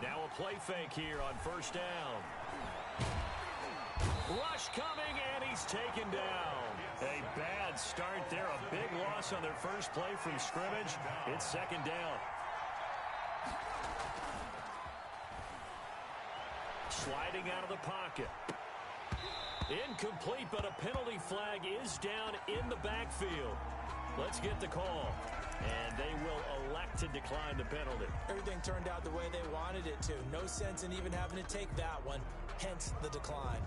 Now a play fake here on first down. Rush coming, and he's taken down. A bad start there. A big loss on their first play from scrimmage. It's second down. Sliding out of the pocket. Incomplete, but a penalty flag is down in the backfield. Let's get the call. And they will elect to decline the penalty. Everything turned out the way they wanted it to. No sense in even having to take that one, hence the decline.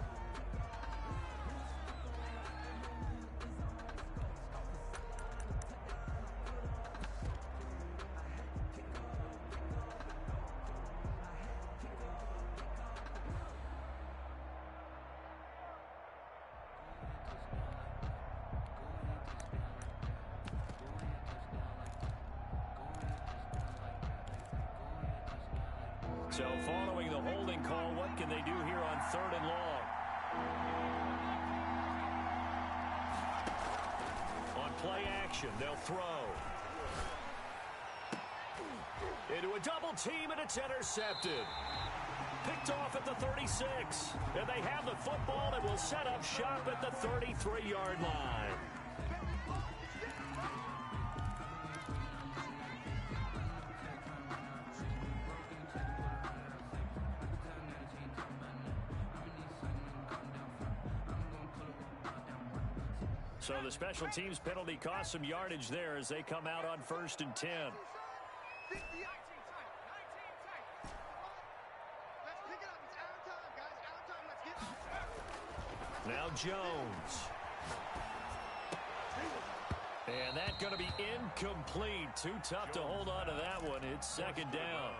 So following the holding call, what can they do here on 3rd and long? On play action, they'll throw. Into a double team, and it's intercepted. Picked off at the 36. And they have the football and will set up shop at the 33-yard line. So the special teams penalty cost some yardage there as they come out on 1st and 10. Now Jones. And that's going to be incomplete. Too tough to hold on to that one. It's second down.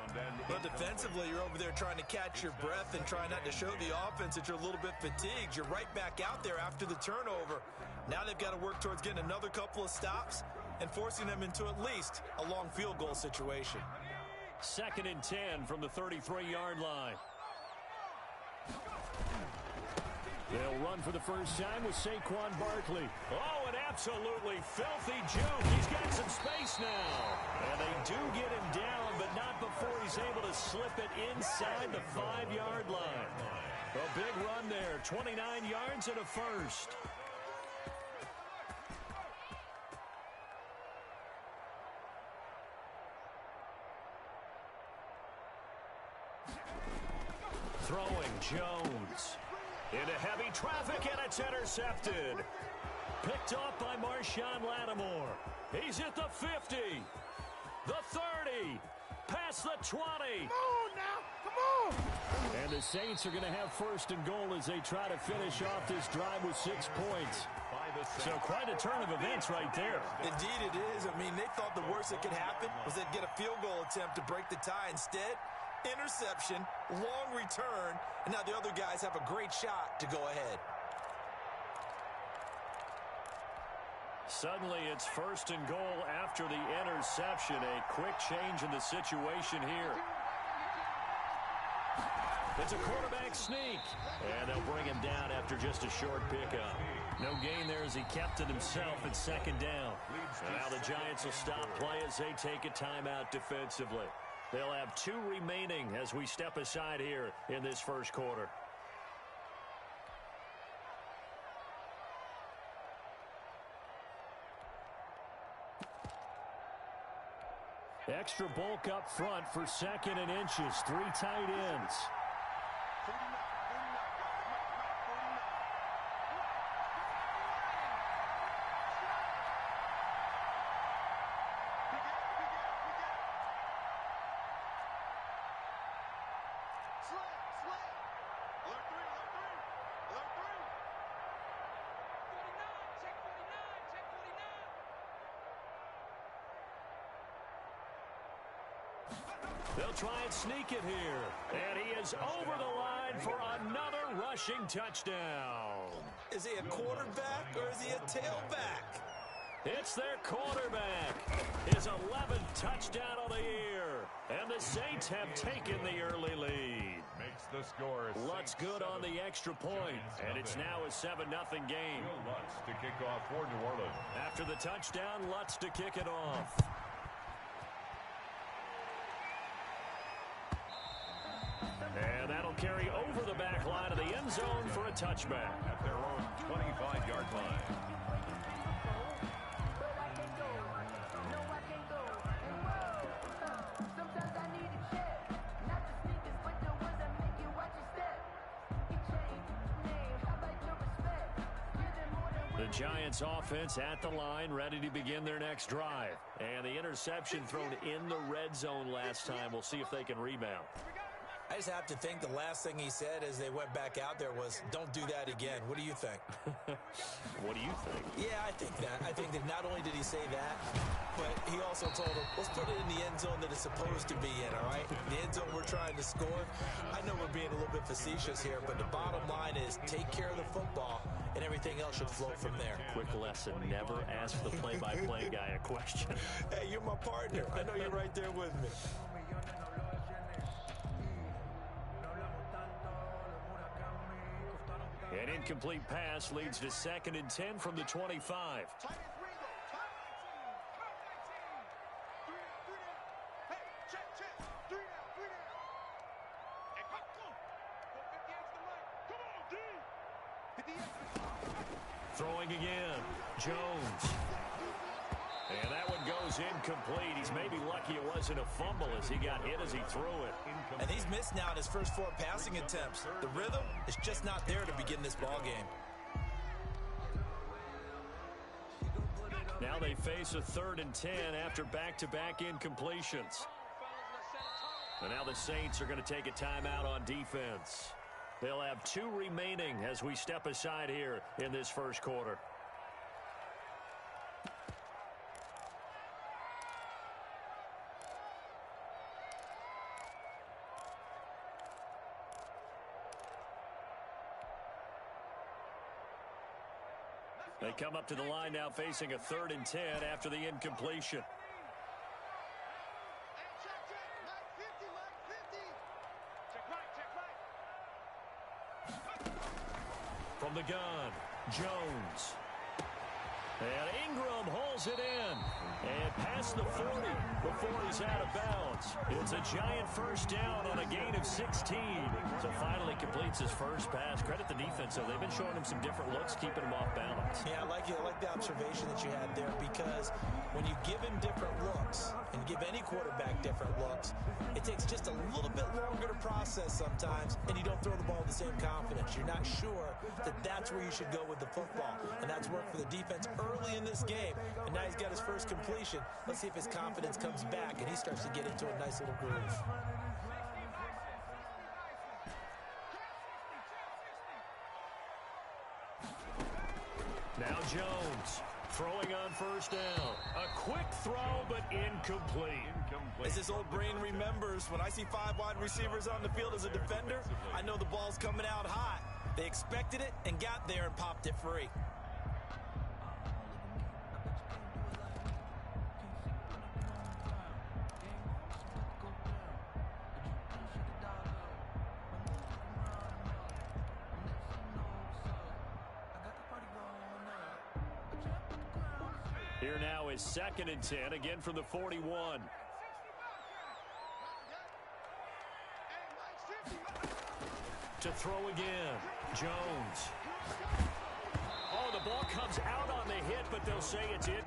But defensively, you're over there trying to catch your breath and try not to show the offense that you're a little bit fatigued. You're right back out there after the turnover. Now they've got to work towards getting another couple of stops and forcing them into at least a long field goal situation. 2nd and 10 from the 33-yard line. They'll run for the first time with Saquon Barkley. Oh, an absolutely filthy juke. He's got some space now. And they do get him down, but not before he's able to slip it inside the 5-yard line. A big run there, 29 yards and a first. Throwing Jones. Into heavy traffic, and it's intercepted. Picked off by Marshawn Lattimore. He's at the 50, the 30, past the 20. Come on now, come on! And the Saints are going to have 1st and goal as they try to finish off this drive with 6 points. So quite a turn of events right there. Indeed it is. I mean, they thought the worst that could happen was they'd get a field goal attempt to break the tie. Instead, interception, long return, and now the other guys have a great shot to go ahead. Suddenly it's 1st and goal after the interception. A quick change in the situation here. It's a quarterback sneak, and they'll bring him down after just a short pickup. No gain there as he kept it himself at 2nd down. And now the Giants will stop play as they take a timeout defensively. They'll have 2 remaining as we step aside here in this first quarter. Extra bulk up front for 2nd and inches. 3 tight ends. They'll try and sneak it here. And he is over the line for another rushing touchdown. Is he a quarterback or is he a tailback? It's their quarterback. His 11th touchdown of the year. And the Saints have taken the early lead. Makes the score Lutz good on the extra point. And it's now a 7-0 game. Lutz to kick off for New Orleans. After the touchdown, Lutz to kick it off. touchback. At their own 25-yard line. The Giants offense at the line, ready to begin their next drive. And the interception thrown in the red zone last time. We'll see if they can rebound. I just have to think the last thing he said as they went back out there was, don't do that again. What do you think? What do you think? Yeah, I think that. I think that not only did he say that, but he also told him, let's put it in the end zone that it's supposed to be in, all right? The end zone we're trying to score. I know we're being a little bit facetious here, but the bottom line is take care of the football, and everything else should flow from there. Quick lesson, never ask the play-by-play guy a question. Hey, you're my partner. I know you're right there with me. An incomplete pass leads to 2nd and 10 from the 25. Throwing again, Jones. And that one goes incomplete. He's maybe lucky it wasn't a fumble as he got hit as he threw it. And he's missed now in his first 4 passing attempts. The rhythm is just not there to begin this ball game. Now they face a 3rd and 10 after back-to-back incompletions. And now the Saints are going to take a timeout on defense. They'll have 2 remaining as we step aside here in this first quarter. They come up to the line now facing a 3rd and 10 after the incompletion. From the gun, Jones. And Ingram hauls it in. And past the 40 before he's out of bounds. It's a Giant first down on a gain of 16. So finally completes his first pass. Credit the defense, though. They've been showing him some different looks, keeping him off balance. Yeah, I like the observation that you had there, because when you give him different looks and give any quarterback different looks, it takes just a little bit longer to process sometimes, and you don't throw the ball with the same confidence. You're not sure that that's where you should go with the football, and that's worked for the defense early in this game, and now he's got his first completion. Let's see if his confidence comes back and he starts to get into a nice little groove. Now Jones throwing on first down. A quick throw, but incomplete. As his old brain remembers, when I see 5 wide receivers on the field as a defender, I know the ball's coming out hot. They expected it and got there and popped it free. Here now is 2nd and 10, again from the 41. To throw again, Jones. Oh, the ball comes out on the hit, but they'll say it's it.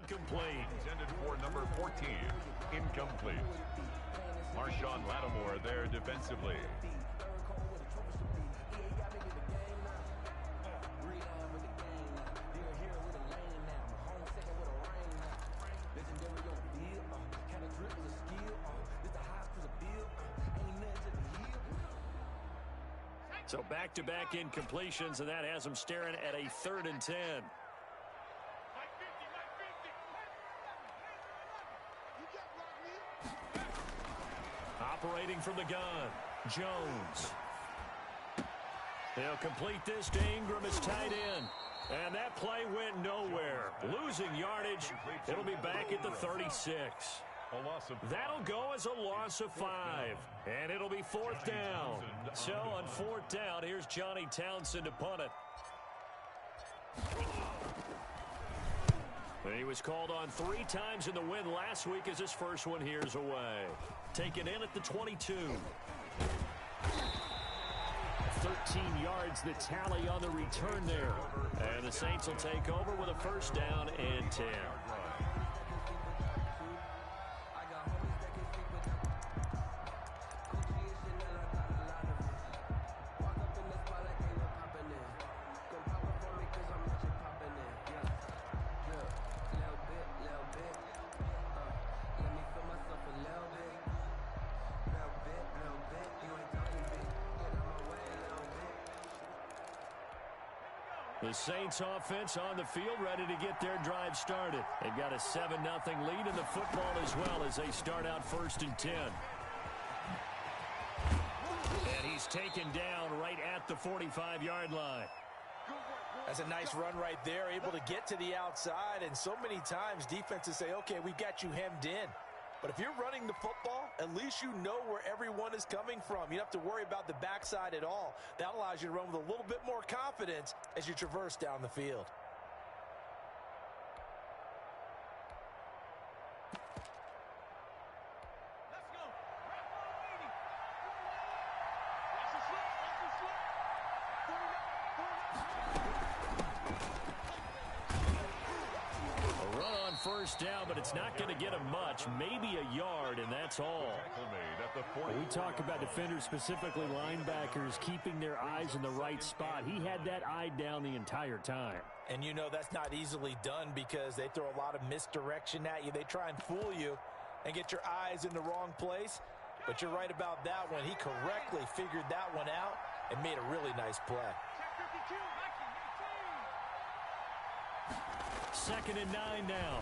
Incomplete. Intended for number 14. Incomplete. Marshawn Lattimore there defensively. So back-to-back incompletions, and that has them staring at a 3rd and 10. Operating from the gun, Jones. They'll complete this to Ingram. It's tight end. And that play went nowhere. Losing yardage. It'll be back at the 36. That'll go as a loss of 5. And it'll be 4th down. So on 4th down, here's Johnny Townsend to punt it. He was called on 3 times in the win last week as his first one here's away. Taken in at the 22. 13 yards the tally on the return there. And the Saints will take over with a first down and 10. The Saints offense on the field ready to get their drive started. They've got a 7-0 lead in the football as well as they start out 1st and 10. And he's taken down right at the 45-yard line. That's a nice run right there, able to get to the outside. And so many times defenses say, okay, we've got you hemmed in. But if you're running the football, at least you know where everyone is coming from. You don't have to worry about the backside at all. That allows you to run with a little bit more confidence as you traverse down the field. First down, but it's not going to get him much, maybe a yard, and that's all. We talk about defenders, specifically linebackers, keeping their eyes in the right spot. He had that eye down the entire time. And you know that's not easily done because they throw a lot of misdirection at you. They try and fool you and get your eyes in the wrong place. But you're right about that one. He correctly figured that one out and made a really nice play. 2nd and 9 now.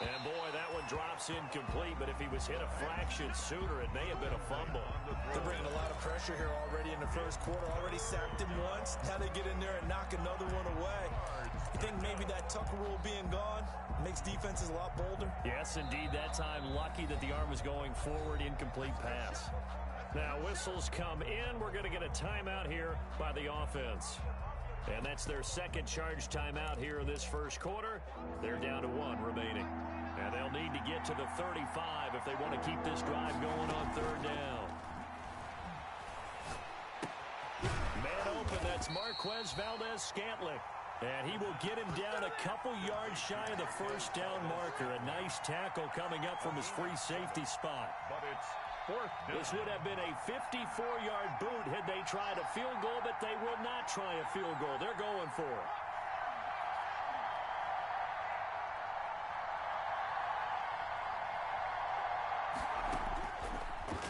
And boy, that one drops incomplete, but if he was hit a fraction sooner, it may have been a fumble. They're bringing a lot of pressure here already in the first quarter. Already sacked him once. Now they get in there and knock another one away. You think maybe that Tucker rule being gone makes defenses a lot bolder? Yes, indeed. That time, lucky that the arm was going forward. Incomplete pass. Now, whistles come in. We're going to get a timeout here by the offense. And that's their second charge timeout here in this first quarter. They're down to 1 remaining. And they'll need to get to the 35 if they want to keep this drive going on 3rd down. Man open, that's Marquez Valdez-Scantling. And he will get him down a couple yards shy of the first down marker. A nice tackle coming up from his free safety spot. But it's 4th down. This would have been a 54-yard boot had they tried a field goal, but they will not try a field goal. They're going for it.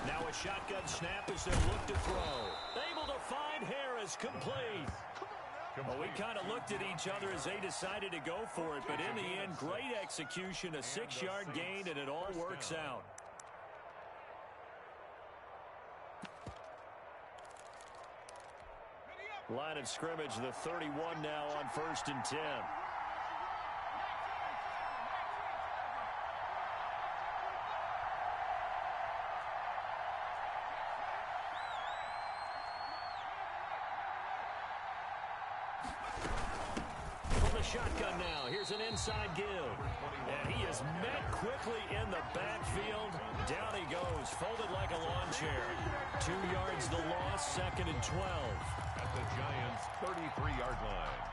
Now a shotgun snap as they look to throw. Able to find Harris, complete. Well, we kind of looked at each other as they decided to go for it, but in the end, great execution, a 6-yard gain, and it all works out. Line of scrimmage, the 31 now on 1st and 10. Shotgun now. Here's an inside give. And he is met quickly in the backfield. Down he goes, folded like a lawn chair. 2 yards the loss, 2nd and 12. At the Giants' 33-yard line.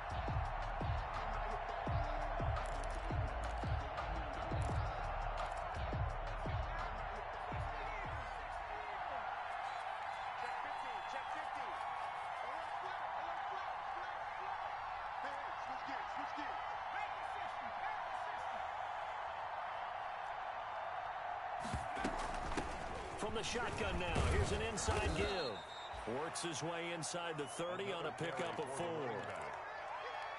From the shotgun now, here's an inside give. Works his way inside the 30 on a pickup of 4.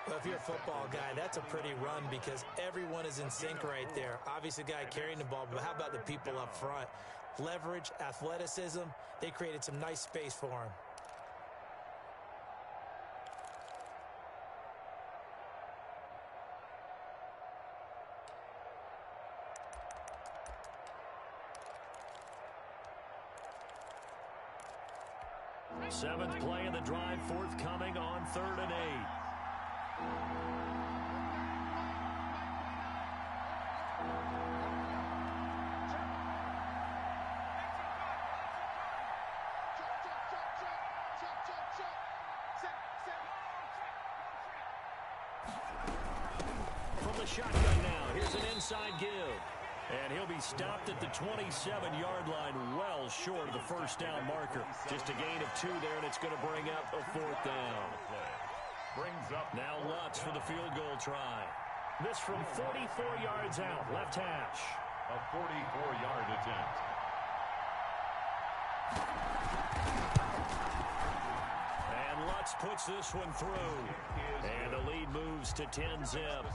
Well, if you're a football guy, that's a pretty run because everyone is in sync right there. Obviously, the guy carrying the ball, but how about the people up front? Leverage, athleticism, they created some nice space for him. Seventh play of the drive forthcoming on 3rd and 8. From the shotgun now, here's an inside give. And he'll be stopped at the 27-yard line, well short of the first down marker. Just a gain of 2 there, and it's going to bring up a 4th down. Brings up now Lutz for the field goal try. This from 44 yards out, left hash. A 44-yard attempt. And Lutz puts this one through. And the lead moves to 10-zip.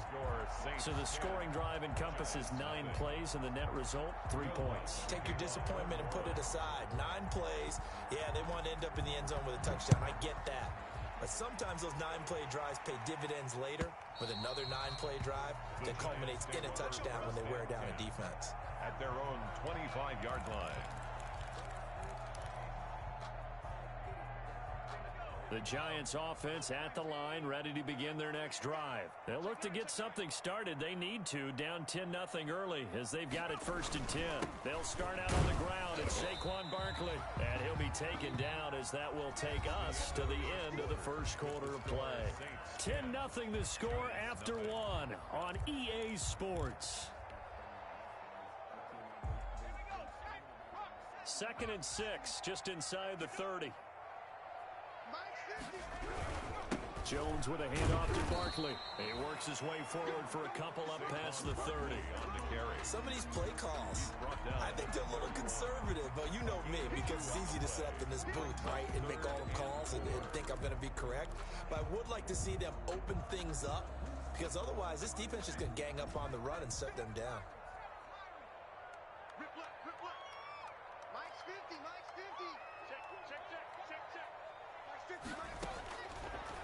So the scoring drive encompasses 9 plays, and the net result, 3 points. Take your disappointment and put it aside. 9 plays. Yeah, they want to end up in the end zone with a touchdown. I get that. But sometimes those 9-play drives pay dividends later with another 9-play drive that culminates in a touchdown when they wear down a defense. At their own 25-yard line. The Giants offense at the line, ready to begin their next drive. They'll look to get something started. They need to, down 10-0 early as they've got it 1st and 10. They'll start out on the ground. It's Saquon Barkley, and he'll be taken down as that will take us to the end of the first quarter of play. 10-0 the score after 1 on EA Sports. 2nd and 6, just inside the 30. Jones with a handoff to Barkley. He works his way forward for a couple up past the 30. Some of these play calls, I think they're a little conservative, but you know me, because it's easy to sit up in this booth, right, and make all them calls and think I'm going to be correct. But I would like to see them open things up, because otherwise this defense is going to gang up on the run and shut them down.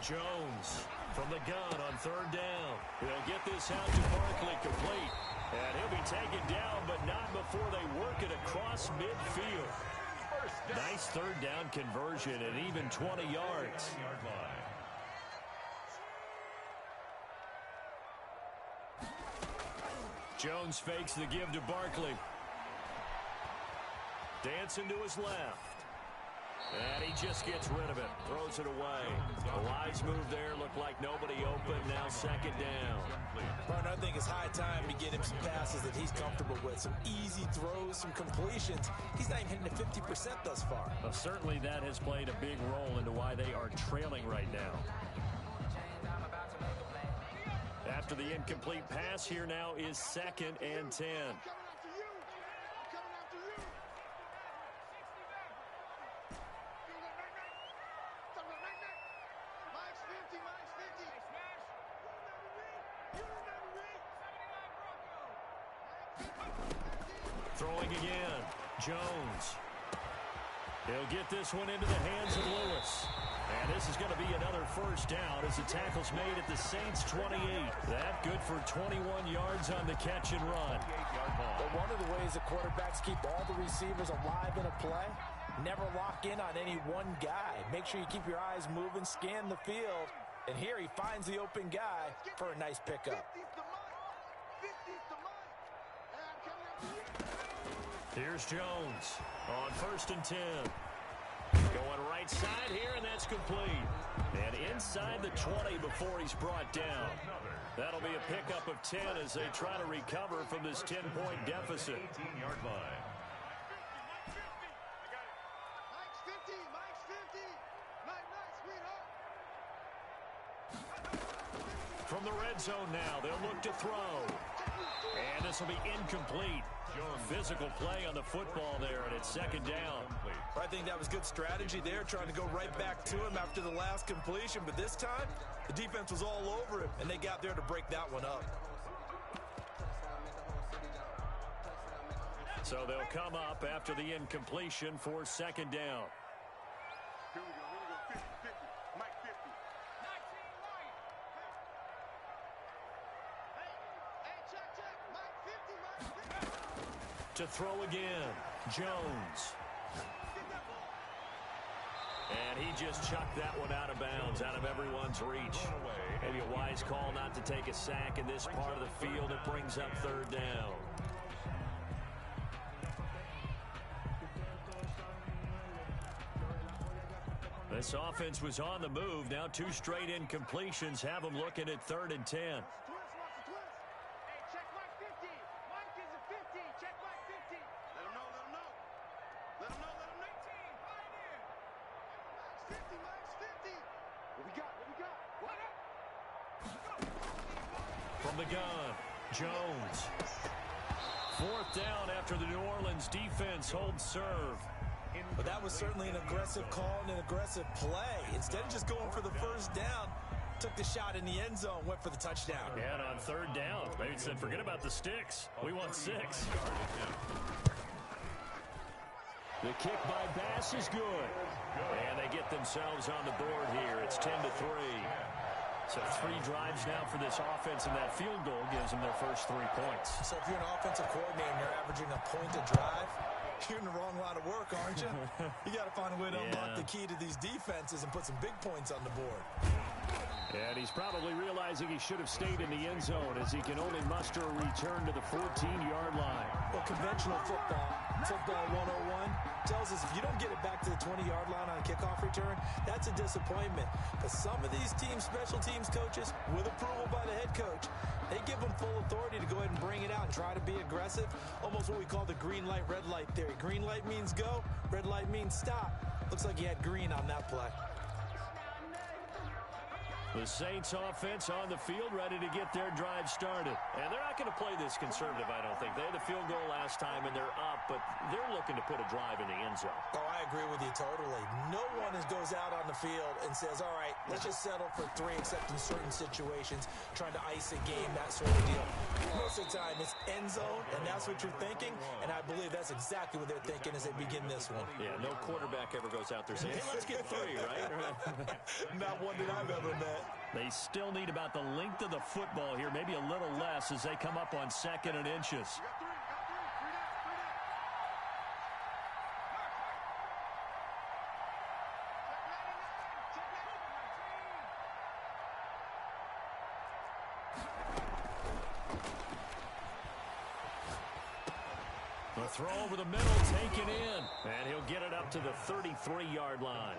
Jones from the gun on 3rd down. He'll get this out to Barkley complete. And he'll be taken down, but not before they work it across midfield. Nice 3rd down conversion and even 20 yards. Jones fakes the give to Barkley. Dancing to his left. And he just gets rid of it. Throws it away. A wise move there. Looked like nobody open. Now 2nd down. Partner, I think it's high time to get him some passes that he's comfortable with. Some easy throws, some completions. He's not even hitting the 50% thus far. Well, certainly that has played a big role into why they are trailing right now. After the incomplete pass, here now is 2nd and 10. Throwing again. Jones. He'll get this one into the hands of Lewis. And this is going to be another 1st down as the tackle's made at the Saints' 28. That good for 21 yards on the catch and run. But one of the ways the quarterbacks keep all the receivers alive in a play, never lock in on any one guy. Make sure you keep your eyes moving, scan the field. And here he finds the open guy for a nice pickup. Here's Jones on 1st and 10. Going right side here, and that's complete. And inside the 20 before he's brought down. That'll be a pickup of 10 as they try to recover from this 10-point deficit. 18-yard line. From the red zone now, they'll look to throw. And this will be incomplete. Physical play on the football there, and it's 2nd down. I think that was good strategy there, trying to go right back to him after the last completion. But this time, the defense was all over him, and they got there to break that one up. So they'll come up after the incompletion for 2nd down. To throw again, Jones. And he just chucked that one out of bounds, out of everyone's reach. Maybe a wise call not to take a sack in this part of the field. It brings up third down. This offense was on the move. Now 2 straight incompletions have them looking at 3rd and 10. From the gun, Jones. 4th down after the New Orleans defense holds serve. But that was certainly an aggressive call and an aggressive play. Instead of just going for the first down, took the shot in the end zone, went for the touchdown. And on 3rd down, they said, forget about the sticks. We want 6. The kick by Bass is good. And they get themselves on the board here. It's 10-3. So 3 drives now for this offense, and that field goal gives them their first 3 points. So if you're an offensive coordinator and you're averaging a point a drive, you're in the wrong line of work, aren't you? You got to find a way to unlock the key to these defenses and put some big points on the board. And he's probably realizing he should have stayed in the end zone as he can only muster a return to the 14-yard line. Well, conventional football 101, tells us if you don't get it back to the 20-yard line on a kickoff return, that's a disappointment. But some of these teams, special teams coaches, with approval by the head coach, they give them full authority to go ahead and bring it out and try to be aggressive. Almost what we call the green light, red light theory. Green light means go, red light means stop. Looks like he had green on that play. The Saints offense on the field, ready to get their drive started. And they're not going to play this conservative, I don't think. They had a field goal last time, and they're up, but they're looking to put a drive in the end zone. Oh, I agree with you totally. No one goes out on the field and says, all right, let's just settle for 3, except in certain situations, trying to ice a game, that sort of deal. Most of the time, it's end zone, and that's what you're thinking, and I believe that's exactly what they're thinking as they begin this one. Yeah, no quarterback ever goes out there saying, hey, let's get 3, right? Not one that I've ever met. They still need about the length of the football here, maybe a little less as they come up on 2nd and inches. The throw over the middle, taken in, and he'll get it up to the 33-yard line.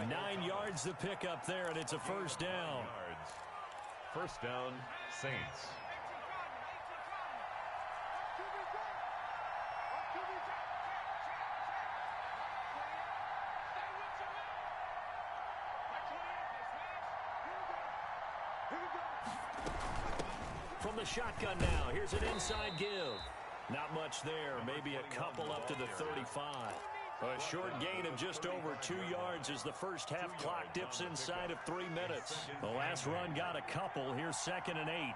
9 yards to pick up there, and it's a first down. First down, Saints. From the shotgun now, here's an inside give. Not much there, maybe a couple up to the 35. A short gain of just over 2 yards as the first half clock dips inside of 3 minutes. The last run got a couple. Here's 2nd and 8.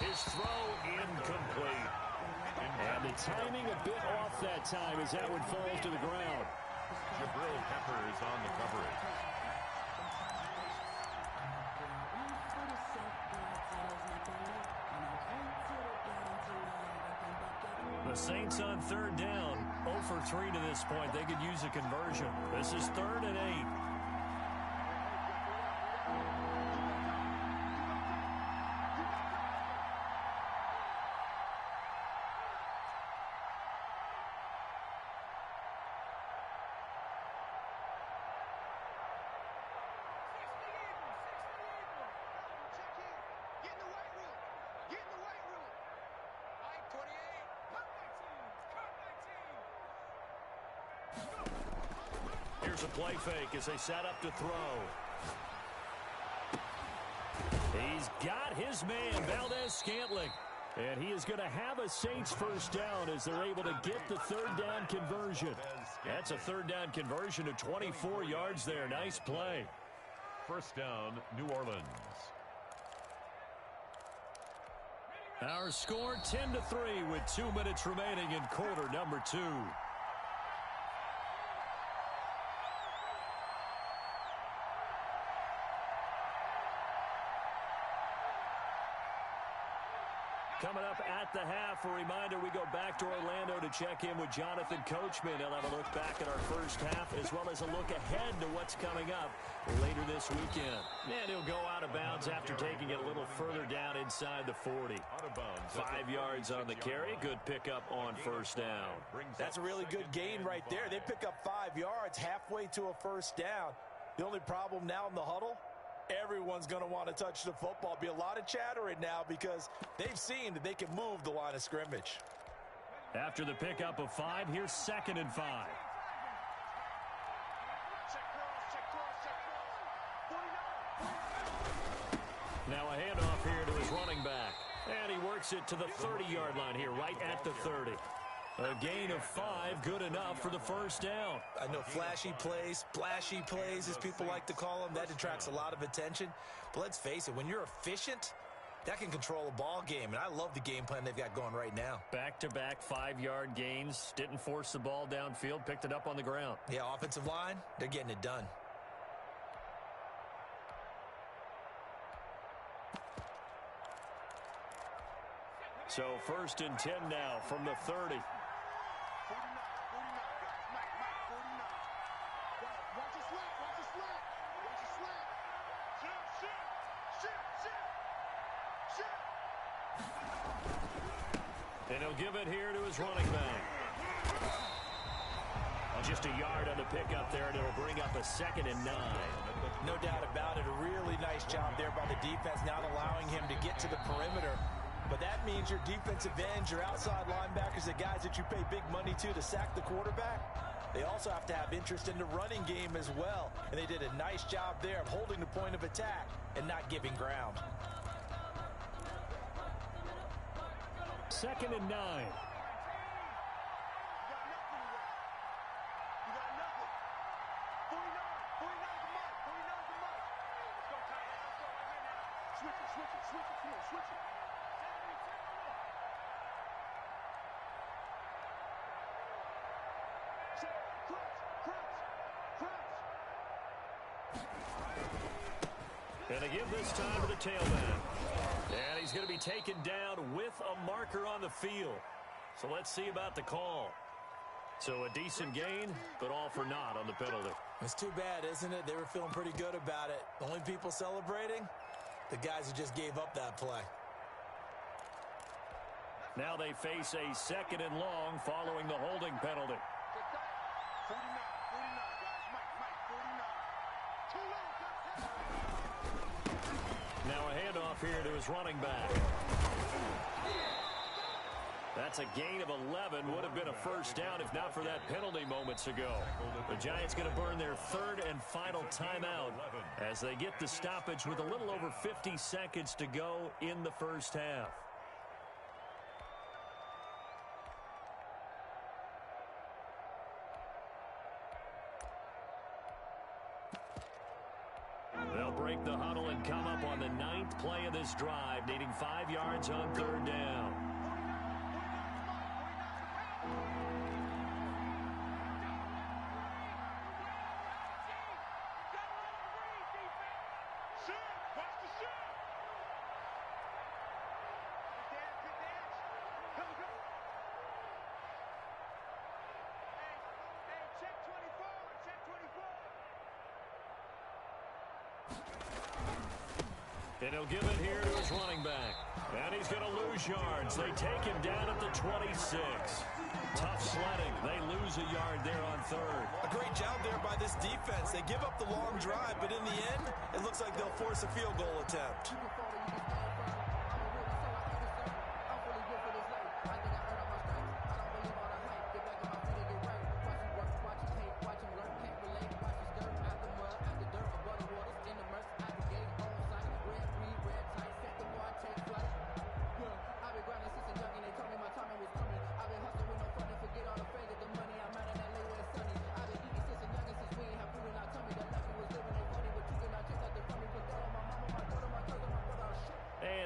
His throw incomplete. And the timing a bit off that time as that one falls to the ground. Jabril Pepper is on the coverage. The Saints on 3rd down, 0 for 3 to this point. They could use a conversion. This is 3rd and 8. Here's a play fake as they set up to throw. He's got his man, Valdez-Scantling. And he is going to have a Saints first down as they're able to get the 3rd down conversion. That's a 3rd down conversion to 24 yards there. Nice play. First down, New Orleans. Our score 10-3 with 2 minutes remaining in quarter number 2. Coming up at the half, a reminder, we go back to Orlando to check in with Jonathan Coachman. He'll have a look back at our first half as well as a look ahead to what's coming up later this weekend. And he'll go out of bounds after taking it a little further down inside the 40. 5 yards on the carry. Good pickup on first down. That's a really good gain right there. They pick up 5 yards halfway to a first down. The only problem now in the huddle, everyone's going to want to touch the football. Be a lot of chatter right now because they've seen that they can move the line of scrimmage. After the pickup of 5, here's 2nd and 5. Now a handoff here to his running back. And he works it to the 30-yard line here, right at the 30. A gain of 5, good enough for the first down. I know flashy plays, splashy plays, as people like to call them, that attracts a lot of attention. But let's face it, when you're efficient, that can control a ball game. And I love the game plan they've got going right now. Back-to-back 5-yard gains. Didn't force the ball downfield, picked it up on the ground. Yeah, offensive line, they're getting it done. So 1st and 10 now from the 30. And he'll give it here to his running back. Just a yard on the pickup there, and it'll bring up a 2nd and 9. No doubt about it. A really nice job there by the defense, not allowing him to get to the perimeter. But that means your defensive ends, your outside linebackers, the guys that you pay big money to sack the quarterback, they also have to have interest in the running game as well. And they did a nice job there of holding the point of attack and not giving ground. 2nd and 9. And they give this time to the tailback. And he's going to be taken down with a marker on the field. So let's see about the call. So a decent gain, but all for naught on the penalty. It's too bad, isn't it? They were feeling pretty good about it. The only people celebrating, the guys who just gave up that play. Now they face a 2nd and long following the holding penalty. Now a handoff here to his running back. That's a gain of 11. Would have been a first down if not for that penalty moments ago. The Giants going to burn their 3rd and final timeout as they get the stoppage with a little over 50 seconds to go in the first half. They'll break the huddle and come up on the 9th play of this drive, needing 5 yards on 3rd down. And he'll give it here to his running back. And he's going to lose yards. They take him down at the 26. Tough sledding. They lose a yard there on 3rd. A great job there by this defense. They give up the long drive, but in the end, it looks like they'll force a field goal attempt.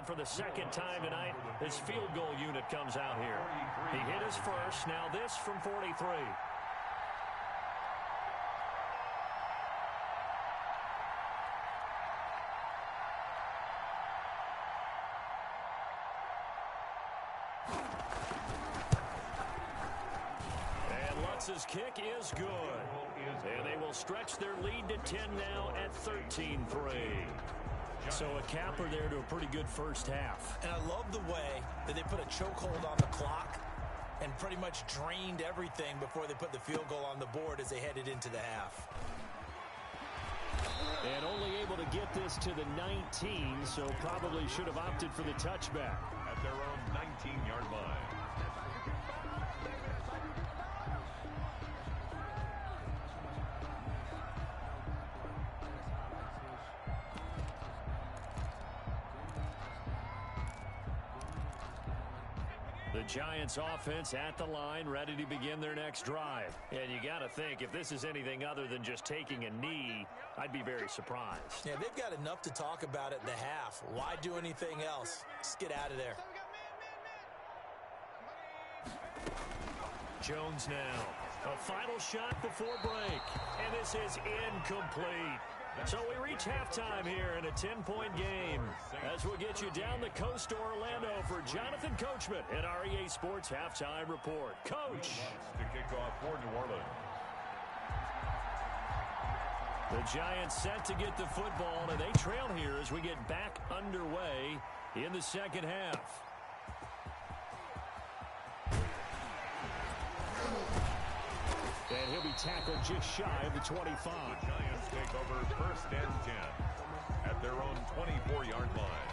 And for the second time tonight, his field goal unit comes out here. He hit his first. Now this from 43. His kick is good. And they will stretch their lead to 10 now at 13-3. So a capper there to a pretty good first half. And I love the way that they put a chokehold on the clock and pretty much drained everything before they put the field goal on the board as they headed into the half. And only able to get this to the 19, so probably should have opted for the touchback. At their own 19-yard line. The Giants offense at the line, ready to begin their next drive. And you got to think, if this is anything other than just taking a knee, I'd be very surprised. Yeah, they've got enough to talk about at the half. Why do anything else? Just get out of there. Jones now. A final shot before break. And this is incomplete. So we reach halftime here in a 10-point game as we'll get you down the coast to Orlando for Jonathan Coachman at our EA Sports Halftime Report. Coach. To kick off for New Orleans. The Giants set to get the football, and they trail here as we get back underway in the second half. And he'll be tackled just shy of the 25. The Giants take over first and 10 at their own 24-yard line.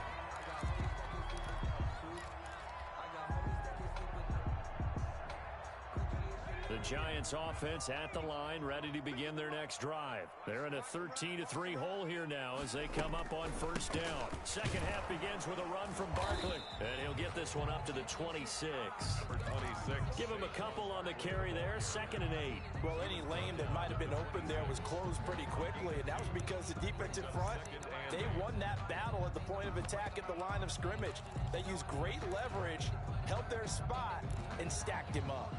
The Giants offense at the line, ready to begin their next drive. They're in a 13-3 hole here now as they come up on first down. Second half begins with a run from Barkley. And he'll get this one up to the 26. Number 26. Give him a couple on the carry there, 2nd and 8. Well, any lane that might have been open there was closed pretty quickly, and that was because the defensive front, they won that battle at the point of attack at the line of scrimmage. They used great leverage, held their spot, and stacked him up.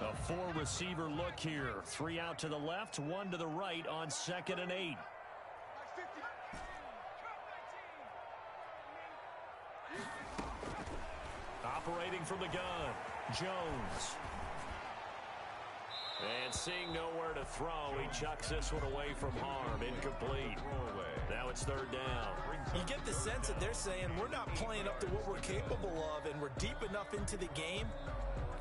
A 4-receiver look here. 3 out to the left, 1 to the right on 2nd and 8. Operating from the gun, Jones. And seeing nowhere to throw, he chucks this one away from harm. Incomplete. Now it's 3rd down. You get the sense that they're saying we're not playing up to what we're capable of, and we're deep enough into the game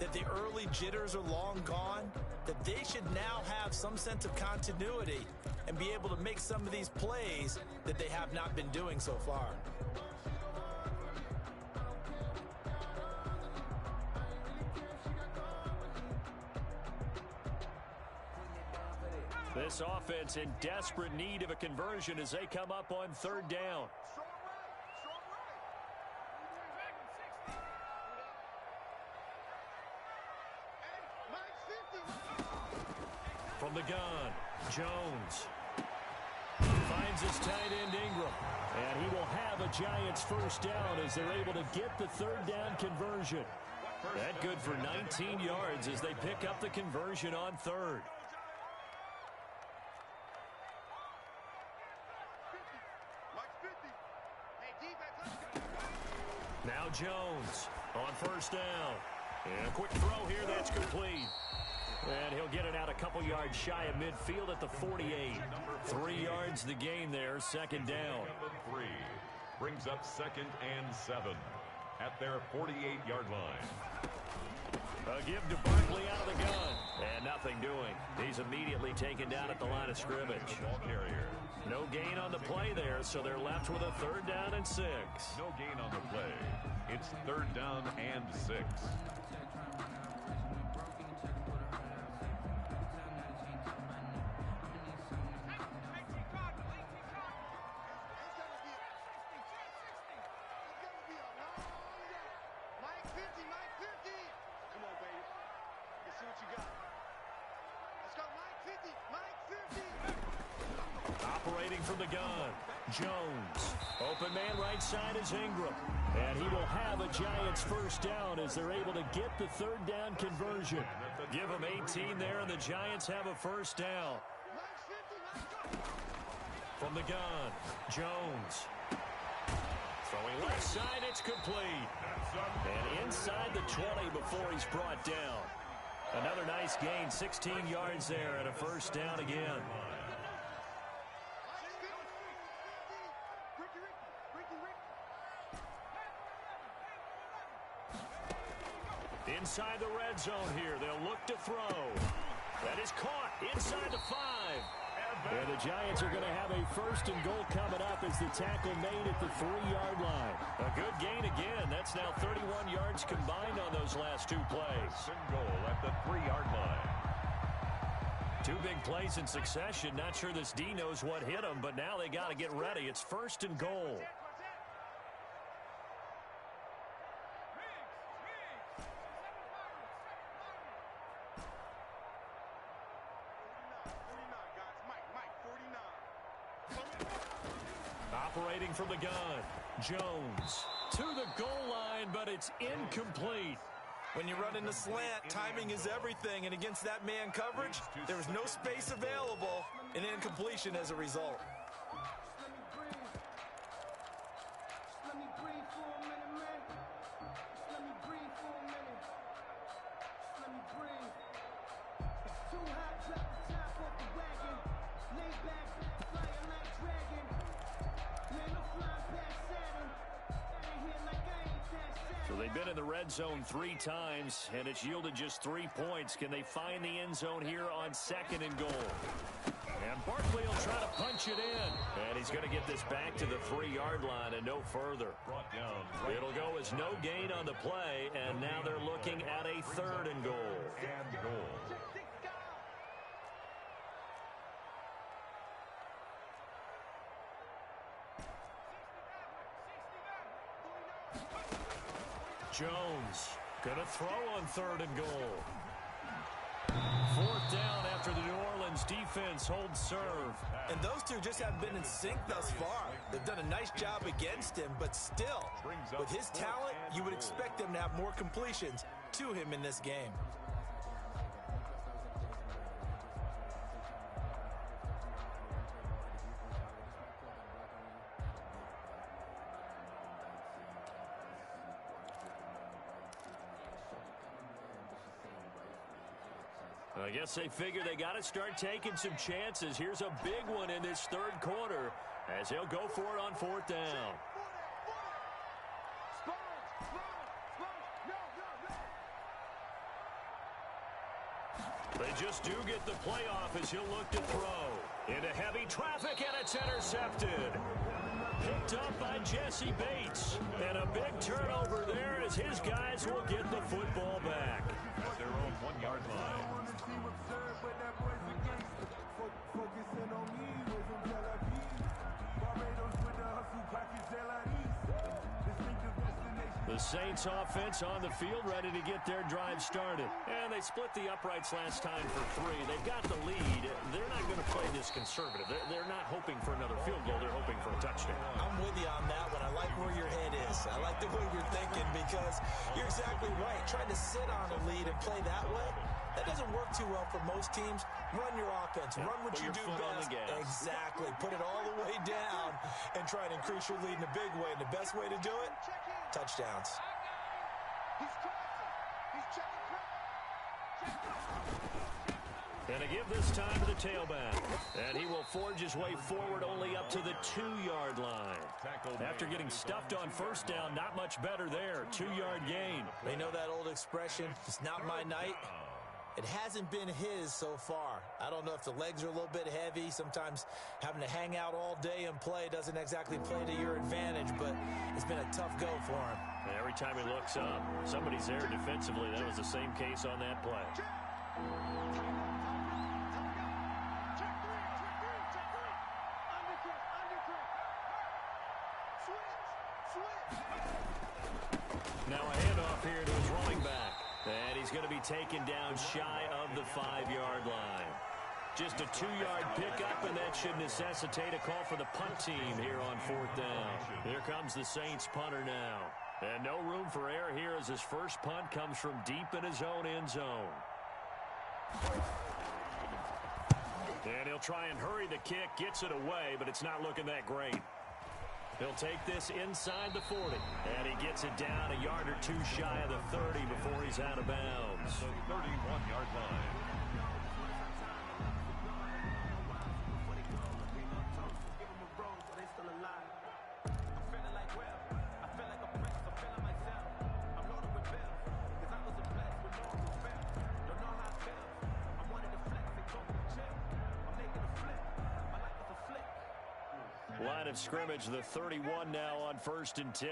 that the early jitters are long gone, that they should now have some sense of continuity and be able to make some of these plays that they have not been doing so far. This offense in desperate need of a conversion as they come up on 3rd down. From the gun, Jones finds his tight end Ingram, and he will have a Giants first down as they're able to get the 3rd down conversion. That good for 19 yards as they pick up the conversion on 3rd. Now Jones on 1st down. And a quick throw here, that's complete. And he'll get it out a couple yards shy of midfield at the 48. 3 yards the gain there, 2nd down. 3 brings up 2nd and 7 at their 48-yard line. A give to Barkley out of the gun. And nothing doing. He's immediately taken down at the line of scrimmage. Ball carrier. No gain on the play there, so they're left with a 3rd down and 6. No gain on the play. It's 3rd down and 6. Operating from the gun. Jones. Open man right side is Ingram. And he will have a Giants first down as they're able to get the third down conversion. Give them 18 there, and the Giants have a first down. From the gun, Jones. Throwing left side, it's complete. And inside the 20 before he's brought down. Another nice gain, 16 yards there, and a first down again. Inside the red zone here, they'll look to throw. That is caught inside the 5. And the Giants are going to have a first and goal coming up as the tackle made at the 3-yard line. A good gain again. That's now 31 yards combined on those last 2 plays. First and goal at the 3-yard line. 2 big plays in succession. Not sure this D knows what hit him, but now they got to get ready. It's first and goal. Operating from the gun, Jones to the goal line, but it's incomplete. When you run in the slant, timing is everything, and against that man coverage, there was no space available, and incompletion as a result. So they've been in the red zone 3 times, and it's yielded just 3 points. Can they find the end zone here on second and goal? And Barkley will try to punch it in. And he's going to get this back to the 3-yard line and no further. It'll go as no gain on the play, and now they're looking at a third and goal. Jones going to throw on third and goal. 4th down after the New Orleans defense holds serve. And those two just haven't been in sync thus far. They've done a nice job against him, but still, with his talent, you would expect them to have more completions to him in this game. I guess they figure they got to start taking some chances. Here's a big one in this 3rd quarter as he'll go for it on 4th down. They just do get the playoff as he'll look to throw. Into heavy traffic, and it's intercepted. Picked up by Jesse Bates. And a big turnover there as his guys will get the football back. At their own 1-yard line. The Saints offense on the field ready to get their drive started. And they split the uprights last time for 3. They've got the lead. They're not going to play this conservative. They're not hoping for another field goal. They're hoping for a touchdown. I'm with you on that one. I like where your head is. I like the way you're thinking because you're exactly right. Trying to sit on a lead and play that way, that doesn't work too well for most teams. Run your offense. Run what you do best. Exactly. Put it all the way down and try and increase your lead in a big way. And the best way to do it, touchdowns. And a give this time to the tailback. And he will forge his way forward only up to the 2-yard line. After getting stuffed on 1st down, not much better there. 2-yard gain. They know that old expression, it's not my night. It hasn't been his so far. I don't know if the legs are a little bit heavy. Sometimes having to hang out all day and play doesn't exactly play to your advantage, but it's been a tough go for him. And every time he looks up, somebody's there defensively. That was the same case on that play. Now a handoff here to his running back. And he's going to be taken down shy of the 5-yard line. Just a 2-yard pickup, and that should necessitate a call for the punt team here on 4th down. Here comes the Saints punter now. And no room for error here as his first punt comes from deep in his own end zone. And he'll try and hurry the kick, gets it away, but it's not looking that great. He'll take this inside the 40, and he gets it down a yard or two shy of the 30 before he's out of bounds. The 31-yard line. Line of scrimmage, the 31 now on 1st and 10.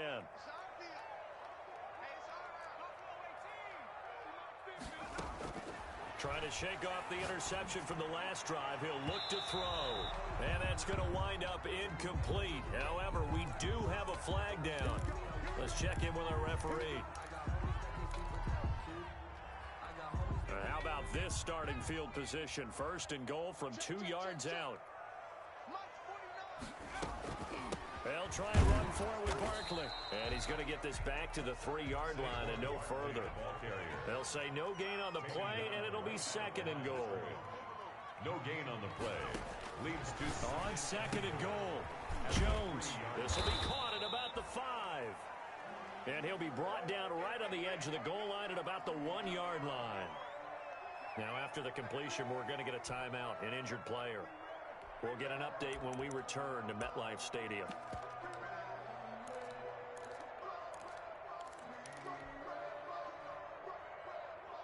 Trying to shake off the interception from the last drive. He'll look to throw. And that's going to wind up incomplete. However, we do have a flag down. Let's check in with our referee. How about this starting field position? 1st and goal from 2 yards out. They'll try and run for it with Barkley. And he's going to get this back to the 3-yard line and no further. They'll say no gain on the play, and it'll be 2nd and goal. No gain on the play. Leads to... On 2nd and goal, Jones. This will be caught at about the 5. And he'll be brought down right on the edge of the goal line at about the 1-yard line. Now, after the completion, we're going to get a timeout, an injured player. We'll get an update when we return to MetLife Stadium.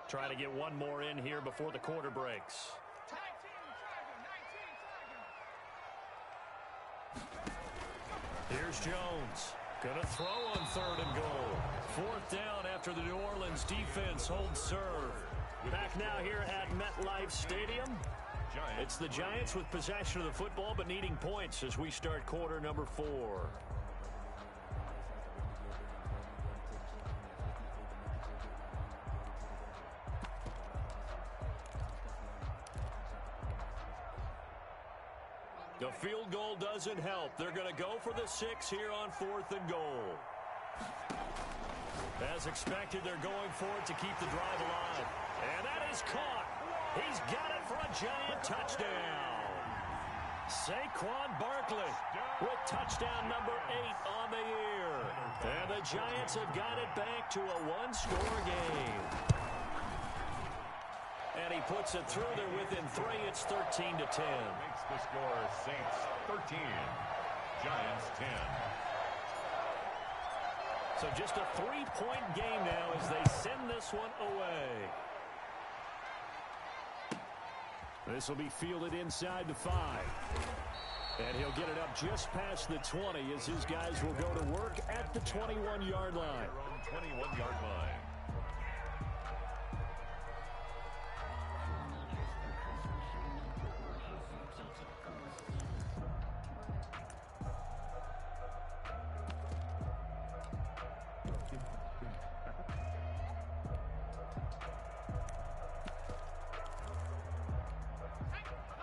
Trying to get one more in here before the quarter breaks. Here's Jones. Gonna throw on 3rd and goal. 4th down after the New Orleans defense holds serve. Back now here at MetLife Stadium. It's the Giants with possession of the football but needing points as we start quarter number 4. The field goal doesn't help. They're going to go for the 6 here on 4th and goal. As expected, they're going for it to keep the drive alive. And that is caught. He's got it for a Giant touchdown. Saquon Barkley with touchdown number 8 on the year. And the Giants have got it back to a 1-score game. And he puts it through there within 3. It's 13-10. Makes the score Saints 13, Giants 10. So just a 3-point game now as they send this one away. This will be fielded inside the 5. And he'll get it up just past the 20 as his guys will go to work at the 21-yard line. 21-yard line.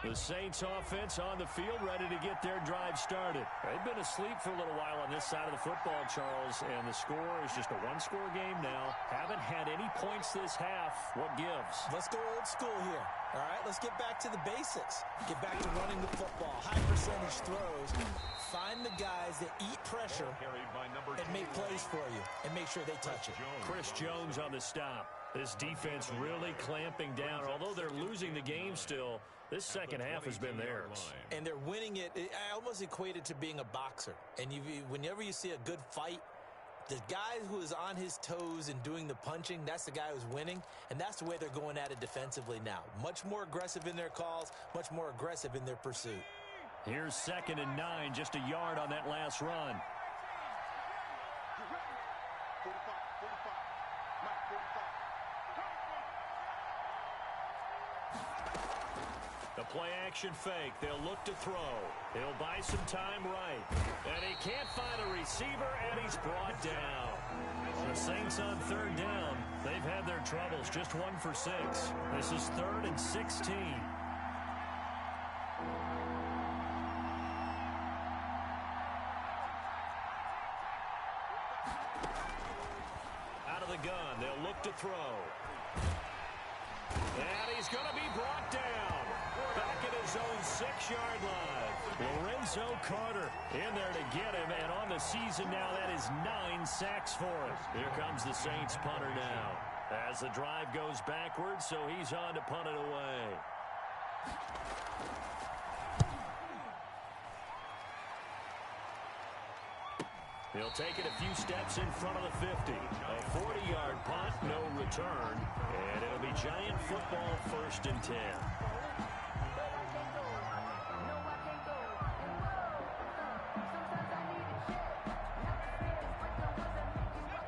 The Saints offense on the field ready to get their drive started. They've been asleep for a little while on this side of the football, Charles, and the score is just a 1-score game now. Haven't had any points this half. What gives? Let's go old school here. All right, let's get back to the basics. Get back to running the football. High percentage throws. Find the guys that eat pressure and make plays for you and make sure they touch it. Chris Jones on the stop. This defense really clamping down. Although they're losing the game still, this second half has been theirs. And they're winning it. I almost equate it to being a boxer. And whenever you see a good fight, the guy who is on his toes and doing the punching, that's the guy who's winning. And that's the way they're going at it defensively now. Much more aggressive in their calls, much more aggressive in their pursuit. Here's 2nd and 9, just a yard on that last run. The play-action fake. They'll look to throw. He'll buy some time right. And he can't find a receiver, and he's brought down. The Saints on 3rd down. They've had their troubles. Just 1 for 6. This is 3rd and 16. the gun. They'll look to throw. And he's going to be brought down. Back at his own 6-yard line. Lorenzo Carter in there to get him. And on the season now, that is 9 sacks for him. Here comes the Saints punter now. As the drive goes backwards, so he's on to punt it away. He'll take it a few steps in front of the 50. A 40-yard punt, no return. And it'll be Giant football, 1st and 10.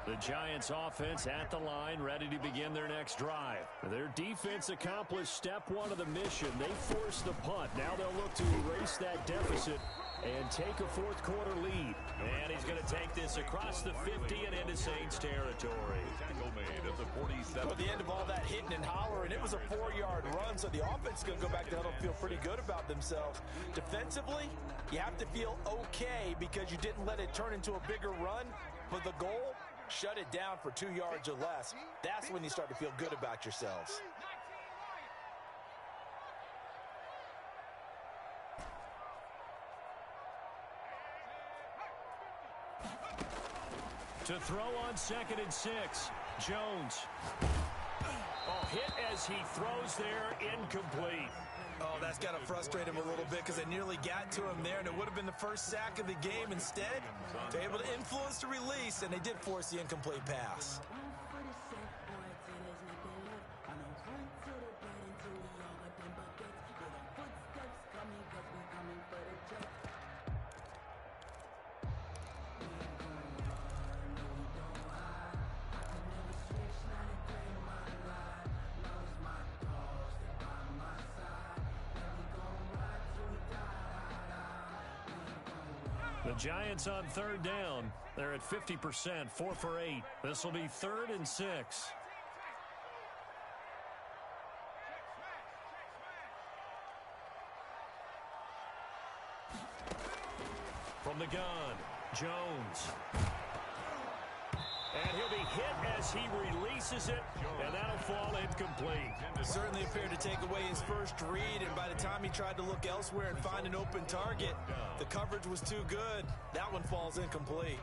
The Giants offense at the line, ready to begin their next drive. Their defense accomplished step 1 of the mission. They forced the punt. Now they'll look to erase that deficit and take a 4th quarter lead. And he's going to take this across the 50 and into Saints territory. Tackle made at the 47. At the end of all that hitting and hollering, it was a 4-yard run, so the offense is going to go back to huddle and feel pretty good about themselves. Defensively, you have to feel okay because you didn't let it turn into a bigger run, but the goal, shut it down for 2 yards or less. That's when you start to feel good about yourselves. To throw on 2nd and 6, Jones. Oh, hit as he throws there, incomplete. Oh, that's got to frustrate him a little bit because they nearly got to him there, and it would have been the first sack of the game. Instead, they're able to influence the release, and they did force the incomplete pass. The Giants on 3rd down. They're at 50%, 4 for 8. This will be 3rd and 6. From the gun, Jones. And he'll be hit as he releases it, and that'll fall incomplete. Certainly appeared to take away his first read, and by the time he tried to look elsewhere and find an open target, the coverage was too good. That one falls incomplete.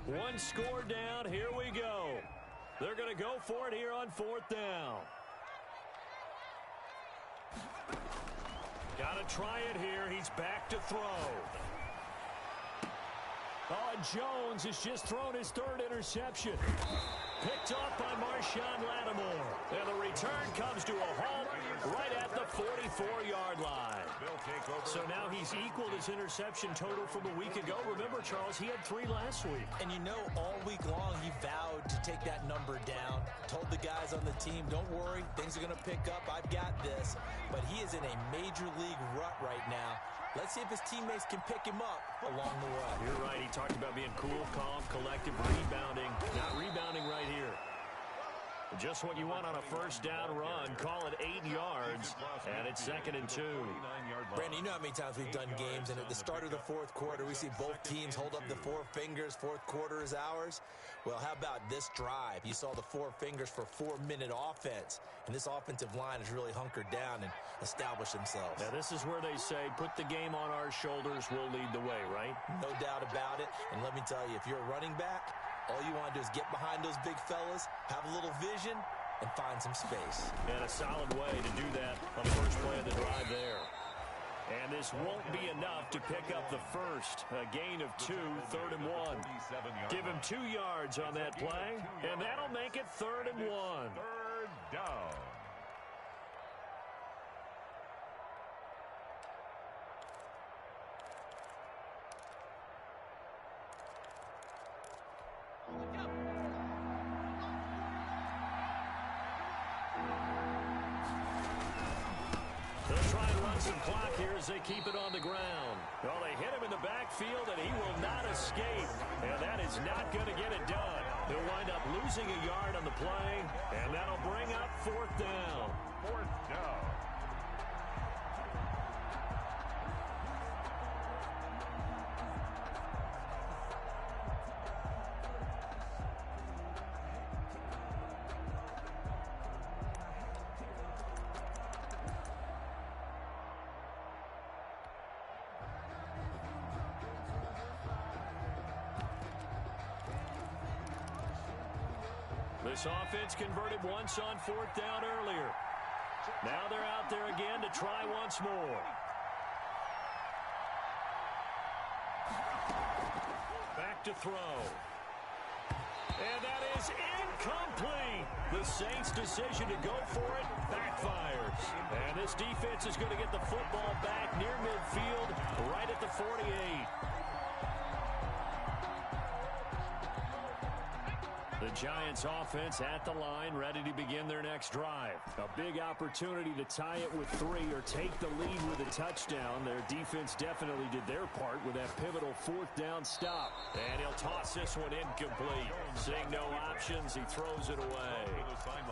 One score down. Here we go. They're going to go for it here on 4th down. Got to try it here. He's back to throw. Oh, Jones has just thrown his 3rd interception. Picked off by Marshawn Lattimore. And the return comes to a halt right at the 44-yard line. So now he's equaled his interception total from a week ago. Remember, Charles, he had 3 last week. And you know, all week long he vowed to take that number down. Told the guys on the team, don't worry, things are going to pick up. I've got this. But he is in a major league rut right now. Let's see if his teammates can pick him up along the way. You're right. He talked about being cool, calm, collective, rebounding. Not rebounding right here. Just what you want on a 1st down run. Call it 8 yards, and it's 2nd and 2. Brandon, you know how many times we've done games, and at the start of the 4th quarter, we see both teams hold up the 4 fingers. 4th quarter is ours. Well, how about this drive? You saw the 4 fingers for 4-minute offense, and this offensive line has really hunkered down and established themselves. Now, this is where they say, put the game on our shoulders, we'll lead the way, right? No doubt about it, and let me tell you, if you're a running back, all you want to do is get behind those big fellas, have a little vision, and find some space. And a solid way to do that on the first play of the drive there. And this won't be enough to pick up the first. A gain of 2, 3rd and 1. Give him 2 yards on that play, and that'll make it 3rd and 1. 3rd down. They'll try and run some clock here as they keep it on the ground. Well, they hit him in the backfield, and he will not escape. And that is not going to get it done. He'll wind up losing a yard on the play, and that'll bring up 4th down. 4th down. This offense converted once on 4th down earlier. Now they're out there again to try once more. Back to throw. And that is incomplete. The Saints' decision to go for it backfires. And this defense is going to get the football back near midfield, right at the 48. The Giants offense at the line, ready to begin their next drive. A big opportunity to tie it with 3 or take the lead with a touchdown. Their defense definitely did their part with that pivotal 4th down stop. And he'll toss this one incomplete. Seeing no options, he throws it away.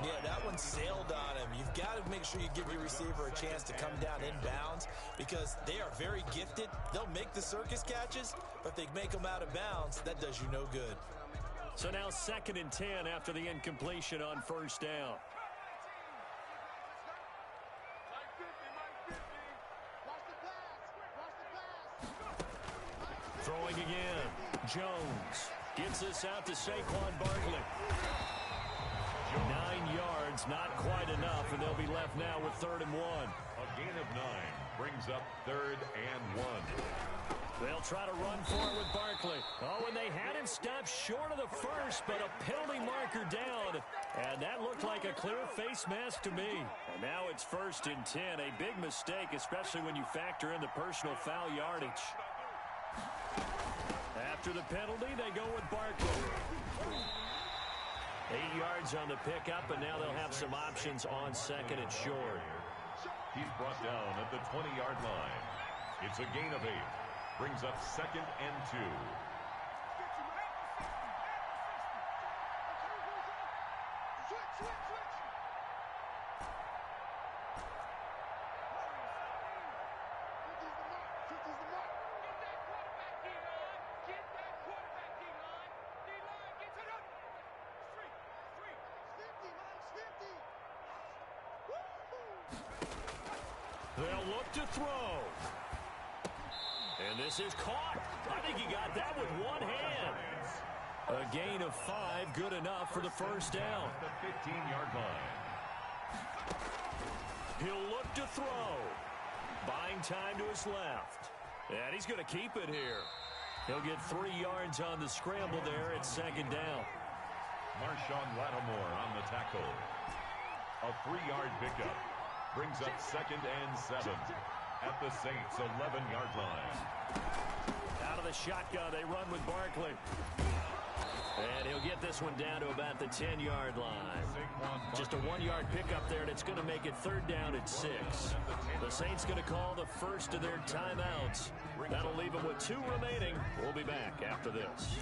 Yeah, that one sailed on him. You've got to make sure you give your receiver a chance to come down inbounds because they are very gifted. They'll make the circus catches, but if they make them out of bounds, that does you no good. So now 2nd and 10 after the incompletion on 1st down. Throwing again. Jones gets this out to Saquon Barkley. 9 yards, not quite enough, and they'll be left now with 3rd and 1. A gain of 9 brings up 3rd and 1. They'll try to run for it with Barkley. Oh, and they had him stopped short of the first, but a penalty marker down. And that looked like a clear face mask to me. And now it's 1st and 10. A big mistake, especially when you factor in the personal foul yardage. After the penalty, they go with Barkley. 8 yards on the pickup, and now they'll have some options on 2nd and short. He's brought down at the 20-yard line. It's a gain of 8. Brings up 2nd and 2. They'll look to throw. And this is caught. I think he got that with one hand. A gain of 5, good enough for the 1st down. The 15-yard line. He'll look to throw. Buying time to his left. And he's going to keep it here. He'll get 3 yards on the scramble there at 2nd down. Marshawn Lattimore on the tackle. A 3-yard pickup. Brings up 2nd and 7 at the Saints' 11-yard line. Out of the shotgun, they run with Barkley. And he'll get this one down to about the 10-yard line. Just a 1-yard pickup there, and it's going to make it 3rd down at 6. The Saints going to call the first of their timeouts. That'll leave them with 2 remaining. We'll be back after this.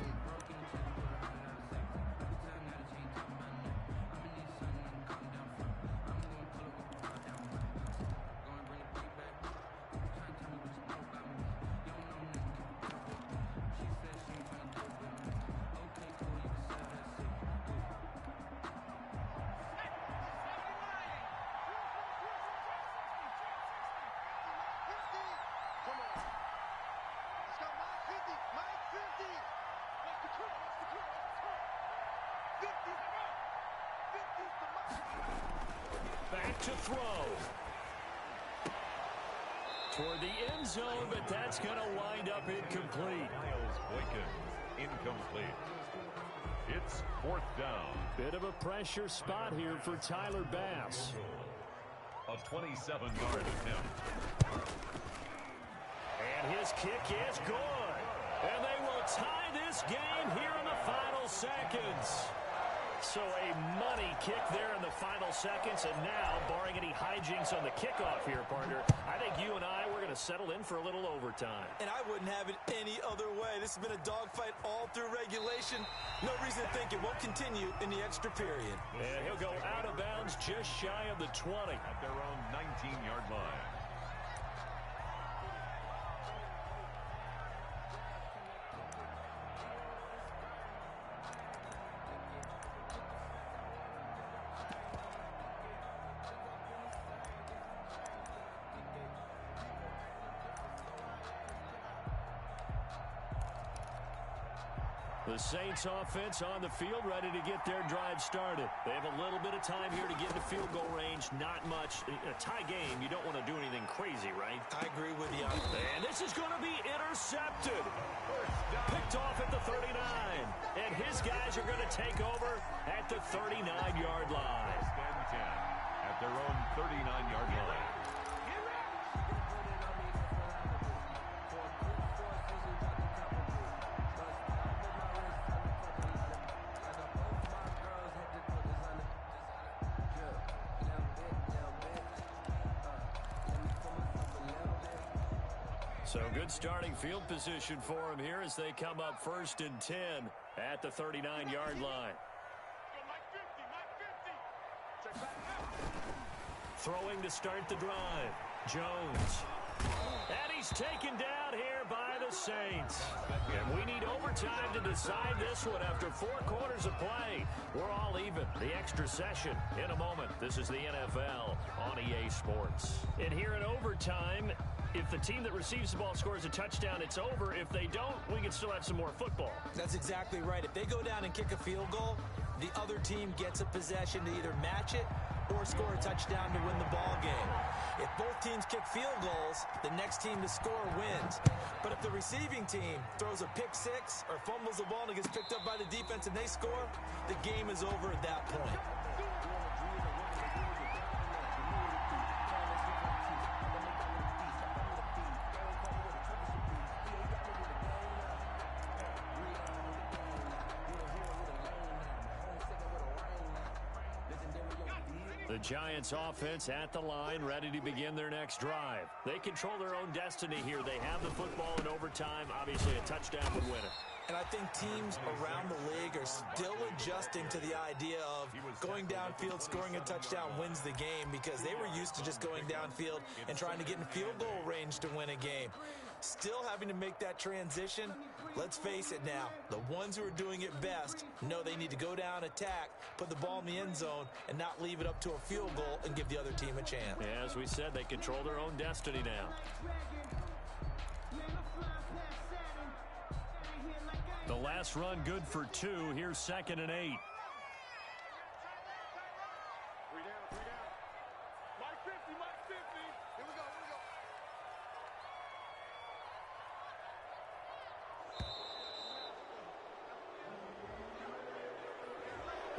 Back to throw. Toward the end zone, but that's going to wind up incomplete. Miles Boykin, incomplete. It's 4th down. Bit of a pressure spot here for Tyler Bass. A 27-yard attempt. And his kick is good. And they will tie this game here in the final seconds. So a money kick there in the final seconds. And now, barring any hijinks on the kickoff here, partner, I think you and settle in for a little overtime. And I wouldn't have it any other way. This has been a dogfight all through regulation. No reason to think it won't continue in the extra period. And he'll go out of bounds just shy of the 20. At their own 19-yard line. The Saints offense on the field, ready to get their drive started. They have a little bit of time here to get into field goal range. Not much. In a tie game, you don't want to do anything crazy, right? I agree with you. And this is going to be intercepted. Picked off at the 39. And his guys are going to take over at the 39-yard line. First and 10 at their own 39-yard line. So good starting field position for him here as they come up 1st and 10 at the 39-yard line. Throwing to start the drive. Jones. And he's taken down here by the Saints. And we need overtime to decide this one after 4 quarters of play. We're all even. The extra session in a moment. This is the NFL on EA Sports. And here in overtime, if the team that receives the ball scores a touchdown, it's over. If they don't, we can still have some more football. That's exactly right. If they go down and kick a field goal, the other team gets a possession to either match it or score a touchdown to win the ball game. If both teams kick field goals, the next team to score wins. But if the receiving team throws a pick six or fumbles the ball and it gets picked up by the defense and they score, the game is over at that point. The Giants offense at the line, ready to begin their next drive. They control their own destiny here. They have the football in overtime. Obviously, a touchdown would win it. And I think teams around the league are still adjusting to the idea of going downfield, scoring a touchdown wins the game, because they were used to just going downfield and trying to get in field goal range to win a game. Still having to make that transition. Let's face it now, the ones who are doing it best know they need to go down, attack, put the ball in the end zone, and not leave it up to a field goal and give the other team a chance. Yeah, as we said, they control their own destiny now. The last run good for 2. Here's 2nd and 8.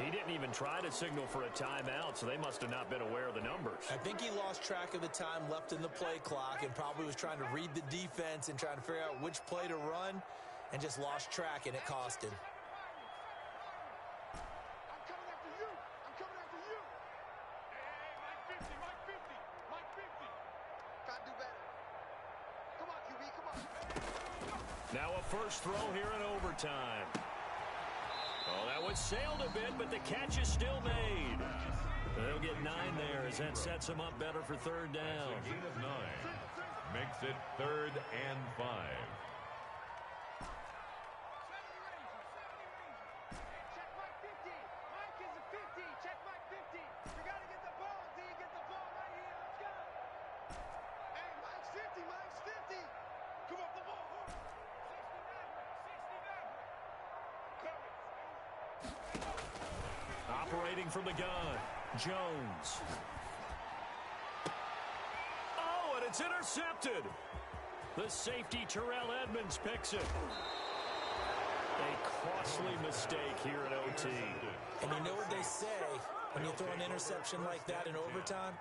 He didn't even try to signal for a timeout, so they must have not been aware of the numbers. I think he lost track of the time left in the play clock and probably was trying to read the defense and trying to figure out which play to run and just lost track, and it cost him. I'm coming after you. I'm coming after you. Hey, Mike 50, Mike 50, Mike 50. Gotta do better. Come on, QB, come on. Now a first throw here in overtime. Oh, that one sailed a bit, but the catch is still made. They'll get 9 there as that sets them up better for 3rd down. That's a gain of 9. Makes it 3rd and 5. Check Mike 50. Mike is a 50. Check Mike 50. You gotta get the ball until you get the ball right here. Let's go. Hey, Mike's 50. Mike's 50. Come up the ball. 69. Operating from the gun, Jones. Oh, and it's intercepted. The safety, Terrell Edmonds, picks it. A costly mistake here in OT. And you know what they say, when you throw an interception like that in overtime,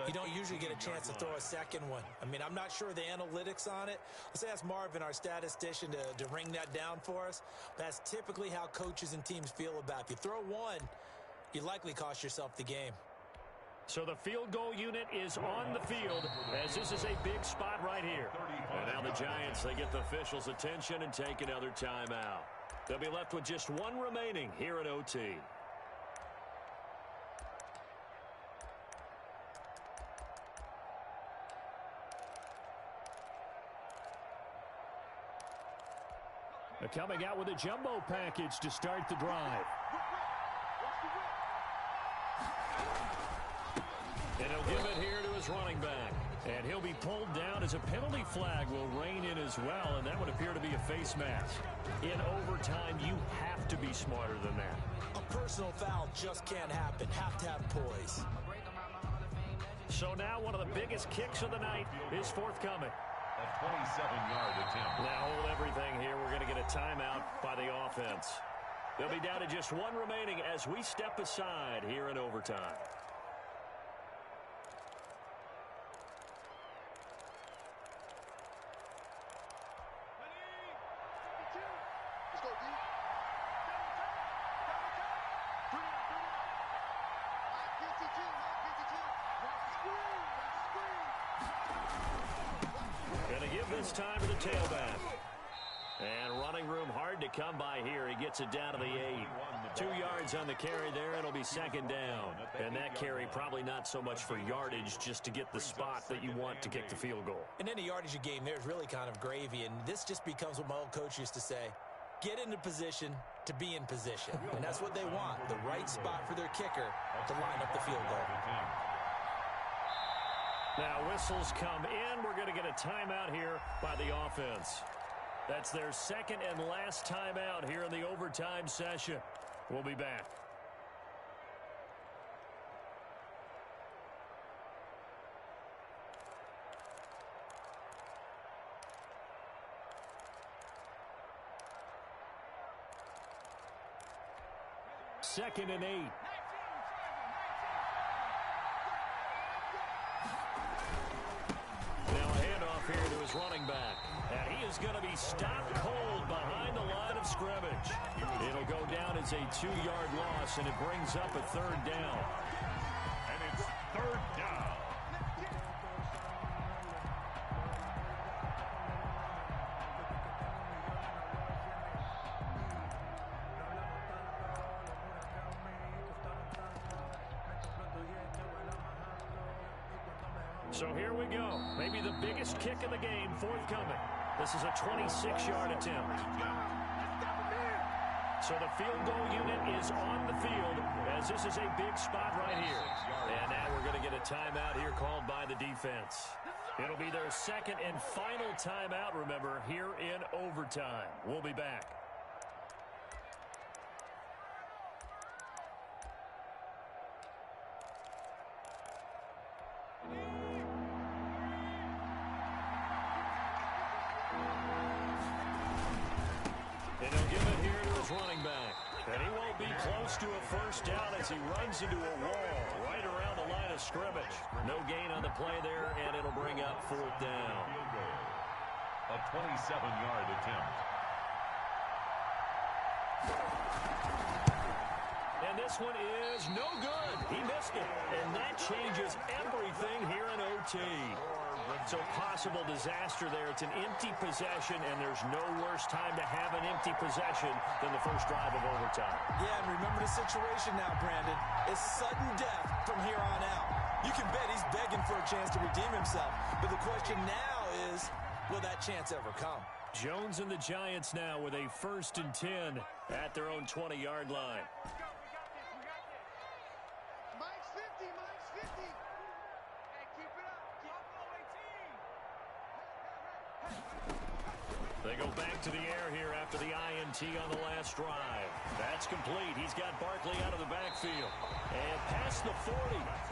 you don't usually get a chance to throw a second one. I mean, I'm not sure the analytics on it. Let's ask Marvin, our statistician, to ring that down for us. That's typically how coaches and teams feel about it. If you throw one, you likely cost yourself the game. So the field goal unit is on the field as this is a big spot right here. And now the Giants, they get the officials' attention and take another timeout. They'll be left with just one remaining here at OT. Coming out with a jumbo package to start the drive. And he'll give it here to his running back. And he'll be pulled down as a penalty flag will rein in as well, and that would appear to be a face mask. In overtime, you have to be smarter than that. A personal foul just can't happen. Have to have poise. So now one of the biggest kicks of the night is forthcoming. A 27-yard attempt. Now hold everything here. We're going to get a timeout by the offense. They'll be down to just one remaining as we step aside here in overtime. This time to the tailback. And running room hard to come by here. He gets it down to the 8. 2 yards on the carry there, and it'll be second down. And that carry probably not so much for yardage, just to get the spot that you want to kick the field goal. In any yardage game, there's really kind of gravy, and this just becomes what my old coach used to say. Get into position to be in position. And that's what they want, the right spot for their kicker to line up the field goal. Now whistles come in. We're going to get a timeout here by the offense. That's their second and last timeout here in the overtime session. We'll be back. Second and 8. Here to his running back, and he is going to be stopped cold behind the line of scrimmage. It'll go down as a 2-yard loss, and it brings up a third down. And it's third down. So here we go. Maybe the biggest kick of the game forthcoming. This is a 26-yard attempt. So the field goal unit is on the field as this is a big spot right here. And now we're going to get a timeout here called by the defense. It'll be their second and final timeout, remember, here in overtime. We'll be back. Running back, and he won't be close to a first down as he runs into a wall right around the line of scrimmage. No gain on the play there, and it'll bring up fourth down. A 27-yard attempt. And this one is no good. He missed it, and that changes everything here in OT. So possible disaster there. It's an empty possession, and there's no worse time to have an empty possession than the first drive of overtime. Yeah, and remember the situation now, Brandon. It's sudden death from here on out. You can bet he's begging for a chance to redeem himself. But the question now is, will that chance ever come? Jones and the Giants now with a 1st and 10 at their own 20-yard line. Mike's 50, Mike's 50. Hey, keep it up. They go back to the air here after the INT on the last drive. That's complete. He's got Barkley out of the backfield. And past the 40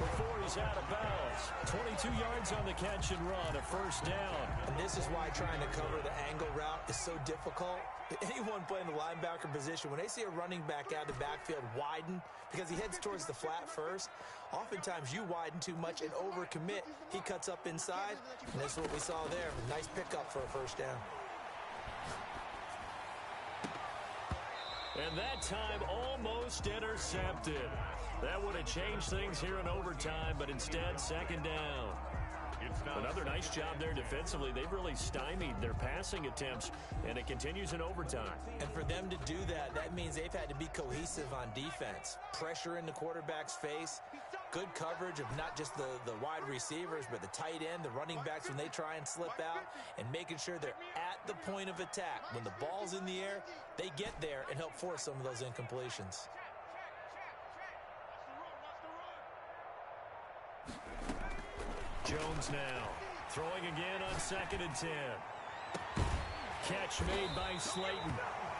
before he's out of bounds. 22 yards on the catch and run, a first down. And this is why trying to cover the angle route is so difficult. Anyone playing the linebacker position, when they see a running back out of the backfield widen, because he heads towards the flat first, oftentimes you widen too much and overcommit. He cuts up inside, and this is what we saw there. Nice pickup for a first down. And that time almost intercepted. That would have changed things here in overtime, but instead, second down. Another nice job there defensively. They've really stymied their passing attempts, and it continues in overtime. And for them to do that, that means they've had to be cohesive on defense. Pressure in the quarterback's face, good coverage of not just the wide receivers, but the tight end, the running backs when they try and slip out, and making sure they're at the point of attack. When the ball's in the air, they get there and help force some of those incompletions. Jones now throwing again on 2nd and 10. Catch made by Slayton.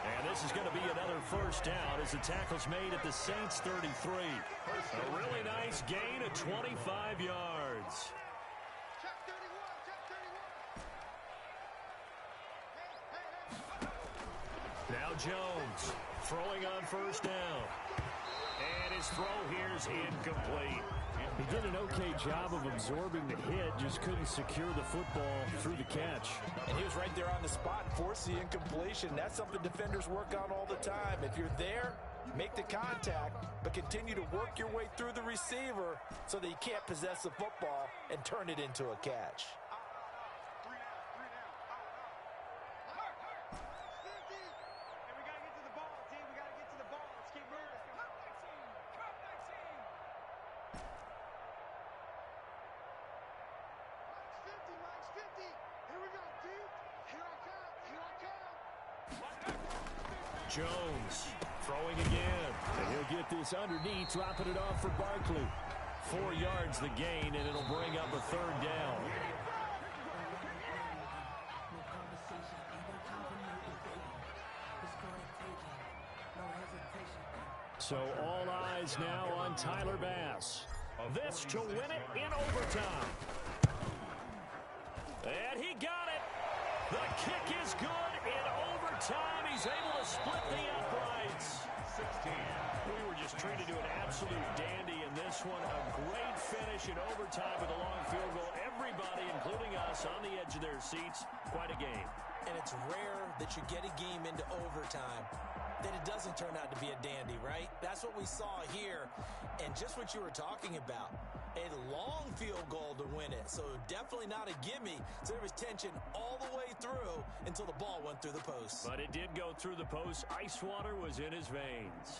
And this is going to be another first down as the tackle's made at the Saints 33. A really nice gain of 25 yards. Now Jones throwing on first down. And his throw here is incomplete. He did an okay job of absorbing the hit, just couldn't secure the football through the catch. And he was right there on the spot and forced the incompletion. That's something defenders work on all the time. If you're there, make the contact, but continue to work your way through the receiver so that he can't possess the football and turn it into a catch. Jones throwing again. And he'll get this underneath, dropping it off for Barkley. 4 yards the gain, and it'll bring up a third down. So all eyes now on Tyler Bass. This to win it in overtime. And he got it. The kick is good in overtime. He's able to split the uprights. 16. We were just treated to an absolute dandy in this one. A great finish in overtime with a long field goal. Everybody, including us, on the edge of their seats. Quite a game. And it's rare that you get a game into overtime that it doesn't turn out to be a dandy, right? That's what we saw here. And just what you were talking about, a long field goal to win it. So definitely not a gimme. So there was tension all the way through until the ball went through the post. But it did go through the post. Ice water was in his veins.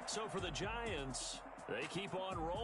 So for the Giants, they keep on rolling.